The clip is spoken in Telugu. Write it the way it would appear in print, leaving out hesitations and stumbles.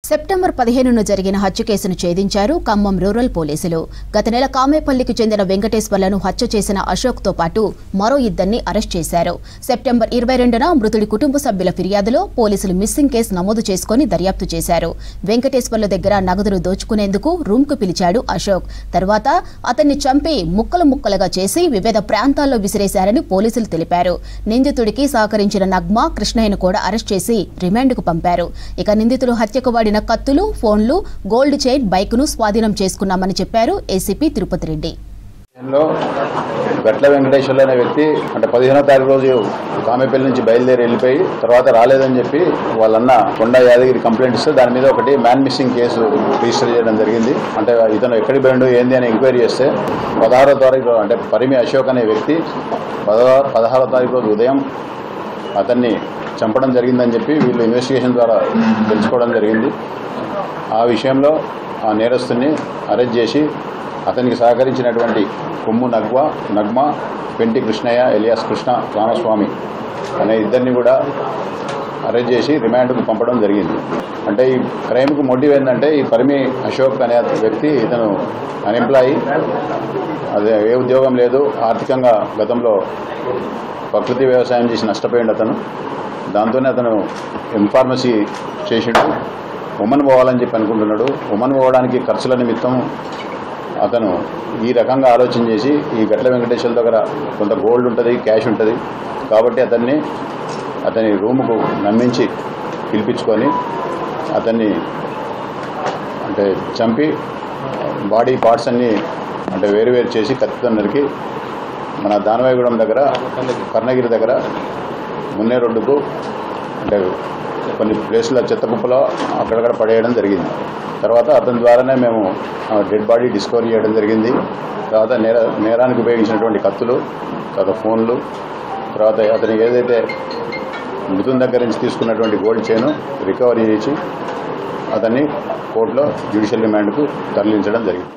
సెప్టెంబర్ 15న జరిగిన హత్య కేసును ఛేదించారు ఖమ్మం రూరల్ పోలీసులు. గత నెల కామేపల్లికి చెందిన వెంకటేశ్వర్లను హత్య చేసిన అశోక్తో పాటు మరో ఇద్దరిని అరెస్ట్ చేశారు. సెప్టెంబర్ 22న మృతుడి కుటుంబ సభ్యుల ఫిర్యాదులో పోలీసులు మిస్సింగ్ కేసు నమోదు చేసుకుని దర్యాప్తు చేశారు. వెంకటేశ్వర్ల దగ్గర నగదును దోచుకునేందుకు రూమ్కు పిలిచాడు అశోక్. తర్వాత అతన్ని చంపి ముక్కలు ముక్కలుగా చేసి వివిధ ప్రాంతాల్లో విసిరేశారని పోలీసులు తెలిపారు. నిందితుడికి సహకరించిన నగ్మా, కృష్ణయ్యను కూడా అరెస్ట్ చేసి రిమాండ్కు పంపారు. ఇక నిందితులు హత్యకు వాడిన కత్తులు, ఫోన్లు, గోల్డ్ చైన్, బైక్ను స్వాధీనం చేసుకున్నామని చెప్పారు ఏసీపీ తిరుపతి రెడ్డి. గట్ల వెంకటేశ్వర్లు అనే వ్యక్తి అంటే 15వ తారీఖు రోజు కామేపల్లి నుంచి బయలుదేరి వెళ్ళిపోయి తర్వాత రాలేదని చెప్పి వాళ్ళన్న కొండ యాదగిరి కంప్లైంట్ ఇస్తే దాని మీద ఒకటి మ్యాన్ మిస్సింగ్ కేసు రిజిస్టర్ చేయడం జరిగింది. అంటే ఇతను ఎక్కడికి పోయిండు ఏంది అని ఎంక్వైరీ చేస్తే 16వ తారీఖు అంటే పరిమి అశోక్ అనే వ్యక్తి 16వ తారీఖు రోజు ఉదయం అతన్ని చంపడం జరిగిందని చెప్పి వీళ్ళు ఇన్వెస్టిగేషన్ ద్వారా తెలుసుకోవడం జరిగింది. ఆ విషయంలో ఆ నేరస్తుని అరెస్ట్ చేసి అతనికి సహకరించినటువంటి కొమ్ము నగ్మ, పెంటి కృష్ణయ్య ఎలియాస్ కృష్ణ రామస్వామి అనే ఇద్దరిని కూడా అరెస్ట్ చేసి రిమాండ్కు పంపడం జరిగింది. అంటే ఈ క్రైమ్కు మోటివ్ ఏంటంటే ఈ పరిమి అశోక్ అనే వ్యక్తి ఇతను అన్ఎంప్లాయీ, అదే ఏ ఉద్యోగం లేదు, ఆర్థికంగా గతంలో ప్రకృతి వ్యవసాయం చేసి నష్టపోయిండు అతను. దాంతోనే అతను ఎంఫార్మసీ చేసిండు. ఉమెన్ పోవాలని చెప్పి అనుకుంటున్నాడు. ఉమెన్ పోవడానికి ఖర్చుల నిమిత్తం అతను ఈ రకంగా ఆలోచన చేసి ఈ గట్ల వెంకటేశ్వర దగ్గర కొంత గోల్డ్ ఉంటుంది, క్యాష్ ఉంటుంది కాబట్టి అతని రూముకు నమ్మించి పిలిపించుకొని అతన్ని అంటే చంపి బాడీ పార్ట్స్ అన్నీ అంటే వేరు చేసి కత్తితో నరికి మన దానవాయిగూడెం దగ్గర కర్ణగిరి దగ్గర మున్నే రోడ్డుకు అంటే కొన్ని ప్లేసుల చెత్త కుప్పలో అక్కడక్కడ పడేయడం జరిగింది. తర్వాత అతని ద్వారానే మేము డెడ్ బాడీ డిస్కవరీ చేయడం జరిగింది. తర్వాత నేరానికి ఉపయోగించినటువంటి కత్తులు, తర్వాత ఫోన్లు, తర్వాత అతనికి ఏదైతే మృతుని దగ్గర నుంచి తీసుకున్నటువంటి గోల్డ్ చైన్ రికవరీ చేసి అతన్ని కోర్టులో జ్యుడిషియల్ రిమాండ్కు తరలించడం జరిగింది.